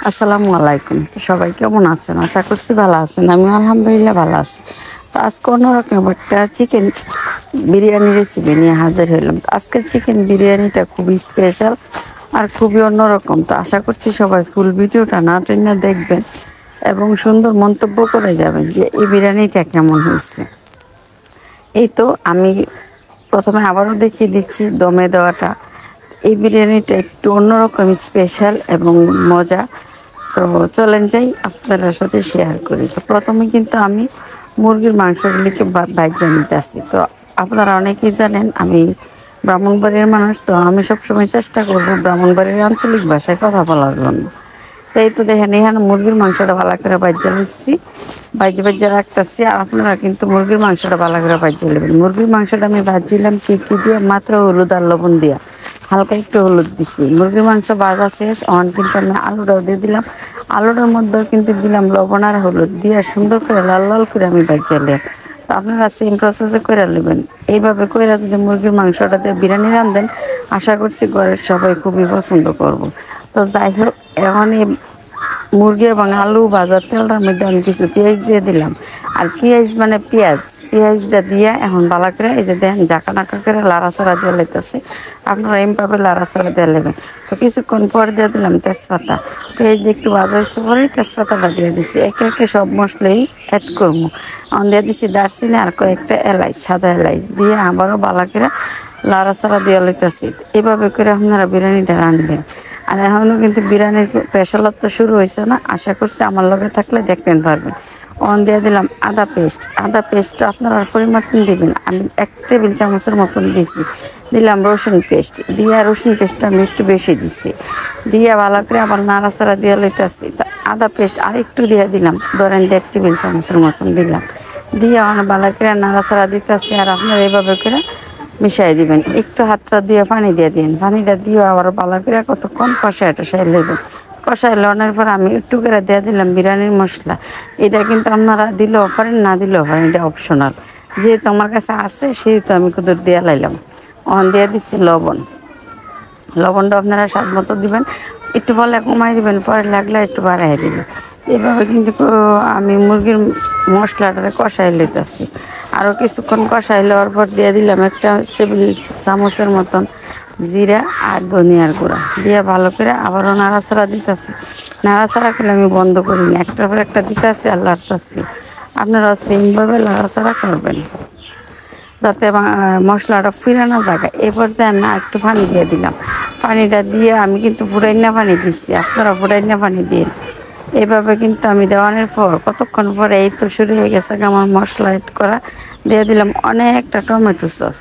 আসসালামু আলাইকুম। তো সবাই কেমন আছেন? আশা করছি ভালো আছেন। আমি আলহামদুলিল্লাহ ভালো আছি। তো আজকে অন্যরকম একটা চিকেন বিরিয়ানি রেসিপি নিয়ে হাজির হইলাম। তো আজকের চিকেন বিরিয়ানিটা খুবই স্পেশাল আর খুবই অন্যরকম। তো আশা করছি সবাই ফুল ভিডিওটা না টেনে দেখবেন এবং সুন্দর মন্তব্য করে যাবেন যে এই বিরিয়ানিটা কেমন হয়েছে। এই তো আমি প্রথমে আবারও দেখিয়ে দিচ্ছি দমে দেওয়াটা। এই বিরিয়ানিটা একটু অন্যরকম স্পেশাল এবং মজা। তো চলেন যাই আপনাদের সাথে শেয়ার করি। তো প্রথমে কিন্তু আমি মুরগির মাংসগুলিকে বাইজা নিতেছি। তো আপনারা অনেকেই জানেন আমি ব্রাহ্মণবাড়ির মানুষ, তো আমি সবসময় চেষ্টা করব ব্রাহ্মণবাড়ির আঞ্চলিক ভাষায় কথা বলার জন্য। তো এই তো দেখেন এখানে মুরগির মাংসটা ভালো করে বাইজা নিচ্ছি, বাইজা রাখতেছি। আর আপনারা কিন্তু মুরগির মাংসটা ভালো করে বাইজা নেবেন। মুরগির মাংসটা আমি ভাজছিলাম কি দিয়ে, মাত্র হলুদ আর লবণ দিয়া, হালকা একটু হলুদ দিছি। মুরগির মাংস ভাজা শেষ, অন কিন্তু আমি আলুটাও দিয়ে দিলাম। আলুটার মধ্যেও কিন্তু দিলাম লবণ আর হলুদ দিয়ে সুন্দর করে লাল লাল করে আমি বাইজা নিলাম। তো আপনারা সেম প্রসেসে করে নেবেন। এইভাবে কইরা যদি মুরগির মাংসটা দিয়ে বিরিয়ানি রান্ধেন, আশা করছি ঘরের সবাই খুবই পছন্দ করব। তো যাই হোক, এখন এই মুরগি এবং আলু ভাজার তেলটার মধ্যে আমি কিছু পেঁয়াজ দিয়ে দিলাম। আর পেঁয়াজ মানে পেঁয়াজটা দিয়ে এখন ভালো করে এই যে দেখেন জাকা নাকা করে লাড়াচাড়া দিয়ে লাইতেছে। আপনারা এমভাবে লাড়াচাড়া দিয়ে নেবেন। তো কিছুক্ষণ পর দিয়ে দিলাম তেজপাতা। পেঁয়াজটা একটু ভাজা হচ্ছে পরে তেজপাতাটা দিয়ে দিচ্ছি। একে একে সব মশলাই অ্যাড করবো। দিয়ে দিচ্ছি দারচিনি আর কয়েকটা এলাচ, সাদা এলাচ দিয়ে আবারও ভালো করে লাড়াচাড়া দিয়ে লাইতেছি। এভাবে করে আপনারা বিরিয়ানিটা রাঁধবেন। আর এখনও কিন্তু বিরিয়ানির স্পেশালত্ব শুরু হয়েছে না, আশা করছি আমার লগে থাকলে দেখতে পারবেন। দিয়ে দিলাম আদা পেস্টটা আপনারা পরিমাণ দিবেন। আমি 1 টেবিল চামচের মতন দিছি। দিলাম রসুন পেস্ট, দিয়ে রসুন পেস্টটা আমি একটু বেশি দিছি। দিয়ে ভালো করে আবার নাড়াচাড়া দিয়ে লইতেছি। তা আদা পেস্ট আর একটু দিয়ে দিলাম, ধরেন 1.5 টেবিল চামচের মতন দিলাম। দিয়ে আমার ভালো করে নাড়াচাড়া দিতেছি। আর আপনারা এইভাবে করে মিশাই দিবেন। একটু হাতটা দিয়ে পানি দিয়ে দিন। পানিটা দিয়ে আবার ভালো করে কতক্ষণ কষায় নেবেন। কষায় লওয়ার পর আমি একটু করে দিয়ে দিলাম বিরিয়ানির মশলা। এটা কিন্তু আপনারা দিলেও পারেন, না দিলেও পারেন, এটা অপশনাল। যেহেতু আমার কাছে আছে সেহেতু আমি কুদুর দিয়ে লাইলাম। দিয়ে দিচ্ছি লবণটা আপনারা স্বাদ মতো দিবেন। একটু বলে কমাই দিবেন, পরে লাগলে একটু বাড়াই দিবেন। এভাবে কিন্তু আমি মুরগির মশলাটা কষাই লইতেছি। আরও কিছুক্ষণ কষাই লওয়ার পর দিয়ে দিলাম 1 টেবিল চামচের মতন জিরা আর ধনিয়ার গুঁড়া দিয়ে ভালো করে আবারও নাড়াচাড়া দিতেছি। নাড়াচাড়া করলে আমি বন্ধ করিনি, একটার পর একটা দিতেছি আর লাড়তেছি। আপনারা সেমভাবে নাড়াচাড়া করবেন যাতে মশলাটা ফিরে না জায়গায়। এই পর্যায়ে আমি একটু পানি দিয়ে দিলাম। পানিটা দিয়ে আমি কিন্তু ফুটাইনা পানি দিচ্ছি, আপনারা ফুটাইনা পানি দিন। এইভাবে কিন্তু আমি দেওয়ানোর পর কতক্ষণ পরে এই তো শুরু হয়ে গেছে আমার মশলা এড করা। দিয়ে দিলাম অনেকটা টমেটো সস।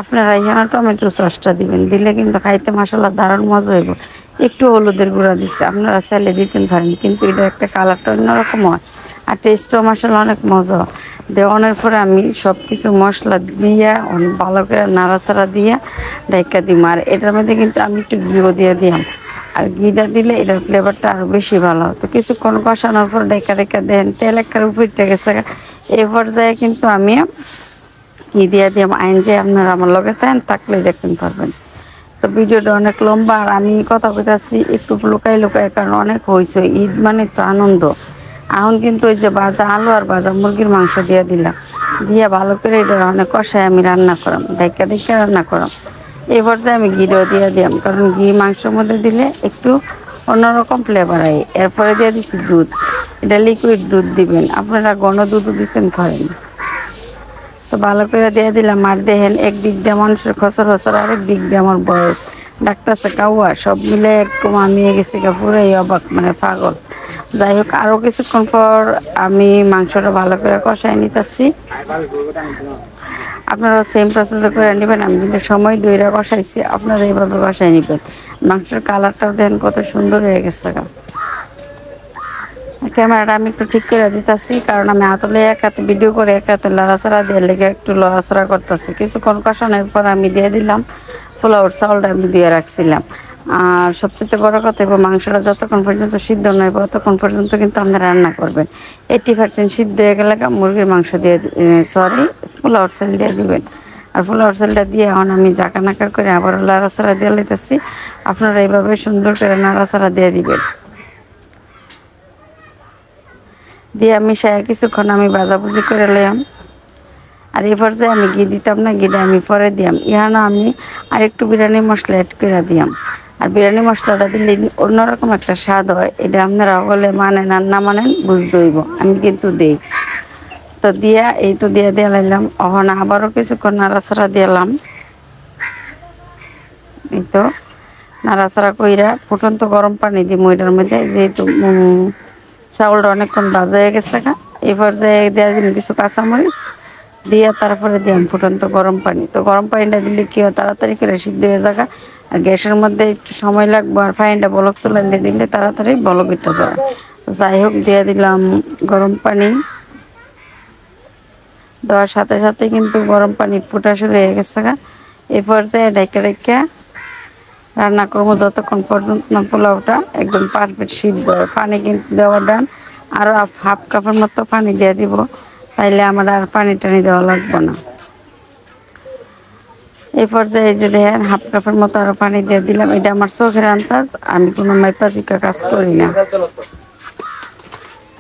আপনারা এখানে টমেটো সসটা দিবেন, দিলে কিন্তু খাইতে মশলা দারুণ মজা হইব। একটু হলুদের গুঁড়া দিচ্ছে, আপনারা চাইলে দিতেন পারেন, কিন্তু এটা একটা কালারটা অন্যরকম হয় আর টেস্টও মশলা অনেক মজা। দেওয়ানোর পরে আমি সব কিছু মশলা দিয়ে অনেক ভালো করে নাড়াচাড়া দিয়ে ডাইকা দিই। আর এটার মধ্যে কিন্তু আমি একটু ঘিও দিয়ে দিলাম। আর ঘিটা দিলে এটার ফ্লেভারটা আরও বেশি ভালো হতো। কিছুক্ষণ কষানোর পর ডাইকা দেন তেল একটার উপরে গেছে। এই পর্যায়ে কিন্তু আমি ঘি দিয়ে দিলাম। আইন যে আপনারা আমার লগে থাকলে দেখতে পারবেন। তো ভিডিওটা অনেক লম্বা আর আমি কথা বলতেছি একটু লুকাই, কারণ অনেক হয়েছে। ঈদ মানে তো আনন্দ। এখন কিন্তু ওই যে ভাজা আলু আর ভাজা মুরগির মাংস দিয়ে দিলাম, দিয়ে ভালো করে এটা অনেক কষায় আমি রান্না করাম, ডাইকা রান্না করাম। এই পর্যায়ে আমি ঘিটাও দিয়ে দিলাম, কারণ ঘি মাংসের মধ্যে দিলে একটু অন্যরকম ফ্লেভার হয়। এরপরে দিয়ে দিচ্ছি দুধ। এটা লিকুইড দুধ দিবেন, আপনারা ঘন দুধও দিতেন পারেন। তো ভালো করে দিয়ে দিলাম। আর দেখেন একদিক দিয়ে মানুষের খসর আরেক দিক দিয়ে আমার বয়স ডাক্তারছে কাউয়া, সব মিলে একদম আমি গেছি পুরাই অবাক, মানে পাগল। যাই হোক, আরও কিছুক্ষণ পর আমি মাংসটা ভালো করে কষাই নিতেছি। আপনারা সেম প্রসেসে করে নেবেন। আমি কিন্তু সময় দইরা কষাইছি, আপনারা এইভাবে কষাই নেবেন। মাংসের কালারটাও দেখেন কত সুন্দর হয়ে গেছে। ক্যামেরাটা আমি একটু ঠিক করে দিতেছি, কারণ আমি আতলে এক হাতে ভিডিও করে এক হাতে লড়াচড়া দিয়ে লেগে একটু লড়াচড়া করতেছি। কিছুক্ষণ কষানোর পর আমি দিয়ে দিলাম পোলাওর চাউলটা আমি দিয়ে রাখছিলাম। আর সবচেয়ে বড় কথা, এবং মাংসটা যতক্ষণ পর্যন্ত সিদ্ধ নয় ততক্ষণ পর্যন্ত কিন্তু আপনারা রান্না করবেন। 80% সিদ্ধ হয়ে গেলে মুরগির মাংস দিয়ে পোলাওর চাল দিয়ে দিবেন। আর পোলাওর চালটা দিয়ে এখন আমি জাকা নাকা করে আবার নাড়াচাড়া দিয়ে লইতেছি। আপনারা এইভাবে সুন্দর করে নাড়াচাড়া দিয়ে দিবেন। দিয়ে মিশাইয়া কিছুক্ষণ আমি ভাজাভুজি করে লইলাম। আর এই পর্যায়ে আমি ঘি দিতাম না, ঘিটা আমি পরে দিয়াম। ইহানো আমি আরেকটু বিরিয়ানি মশলা অ্যাড করে দিয়াম। আর বিরিয়ানি মশলাটা দিলে অন্যরকম একটা স্বাদ হয়, এটা আপনারা বলে মানেন আর না মানেন বুঝতে হইব, আমি কিন্তু দিই। তো দিয়া এই তো দিয়ে দিয়ে লাইলাম, ওখানে আবারও কিছুক্ষণ নাড়াচাড়া দিলাম। এই তো নাড়াচাড়া কইরা ফুটন্ত গরম পানি দিই মইটার মধ্যে, যেহেতু চাউলটা অনেকক্ষণ ভাজা হয়ে গেছে। এই পর্যায়ে দেওয়া দিন কিছু কাঁচামরিচ দিয়ে তারপরে দিলাম ফুটন্ত গরম পানি। তো গরম পানিটা দিলে কি হয়, তাড়াতাড়ি করে সিদ্ধ হয়ে যাবে। আর গ্যাসের মধ্যে একটু সময় লাগবে, আর পানিটা বলক তুলাইলে দিলে তাড়াতাড়ি বলক উঠে যাবে। যাই হোক দিয়ে দিলাম গরম পানি। দেওয়ার সাথে সাথে কিন্তু গরম পানি ফুটা শুরু হয়ে গেছে। এই পর্যায়ে ঢেকে রেখে রান্না করবো যতক্ষণ পর্যন্ত না পোলাওটা একদম পারফেক্ট সিদ্ধ হয়। পানি কিন্তু দেওয়া ডান, আরও হাফ কাপের মতো পানি দিয়ে দিব, তাইলে আমার আর পানি টানি দেওয়া লাগবে না। এই পর্যায়ে যে দেখেন হাফ কাপের মতো আরও পানি দিয়ে দিলাম। এটা আমার চোখের আন্দাজ, আমি কোনো মাইপাচিকা কাজ করি না।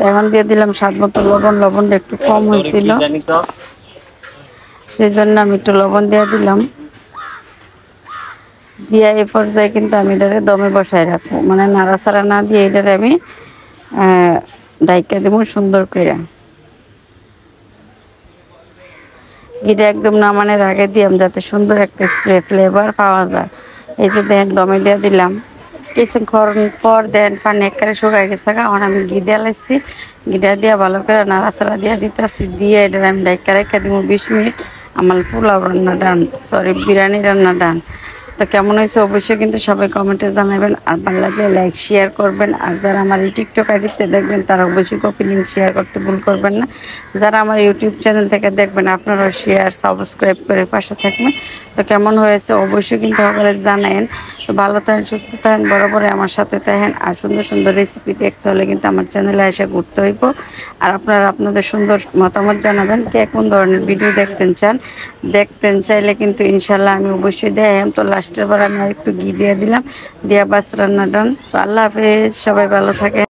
এখন দিয়ে দিলাম স্বাদ মতো লবণ। লবণটা একটু কম হয়েছিল, সেই জন্য আমি একটু লবণ দিয়ে দিলাম। দিয়া এই পর্যায়ে কিন্তু আমি এটারে দমে বসায় রাখবো, মানে নাড়াচাড়া না দিয়ে এটারে আমি ডাইকা দেবো সুন্দর করে। ঘিটা একদম নামানোর আগে দিলাম, যাতে সুন্দর একটা ফ্লেভার পাওয়া যায়। এই যে দেন দমে দিয়ে দিলাম, কিছুক্ষণ পর দেন পানি একেবারে শুকাই গেছে। কারণ আমি ঘি দিয়ে লাইছি, ঘিটা দিয়ে ভালো করে নাড়াচাড়া দিয়ে দিতেছি। দিয়ে এটা আমি ডাইকা রেখে দিব 20 মিনিট। আমার পোলাও রান্না ডান, সরি বিরিয়ানি রান্না ডান। তো কেমন হয়েছে অবশ্যই কিন্তু সবাই কমেন্টে জানাবেন। আর ভালো লাগলে লাইক শেয়ার করবেন। আর যারা আমার এই টিকটক আইডিতে দেখবেন তারা অবশ্যই কপি লিঙ্ক শেয়ার করতে ভুল করবেন না। যারা আমার ইউটিউব চ্যানেল থেকে দেখবেন আপনারা শেয়ার সাবস্ক্রাইব করে পাশে থাকবেন। তো কেমন হয়েছে অবশ্যই কিন্তু সকলে জানেন। তো ভালো থাকেন, সুস্থ থাকেন, বরাবরই আমার সাথে থাকেন। আর সুন্দর সুন্দর রেসিপি দেখতে হলে কিন্তু আমার চ্যানেলে এসে ঘুরতে হইব। আর আপনারা আপনাদের সুন্দর মতামত জানাবেন, কে কোন ধরনের ভিডিও দেখতেন চাইলে কিন্তু ইনশাল্লাহ আমি অবশ্যই দেখাম। তো লাস্টের বার আমি আর একটু ঘি দিয়ে দিলাম, দিয়া বাস রান্না ডান। তো আল্লাহ হাফেজ, সবাই ভালো থাকে।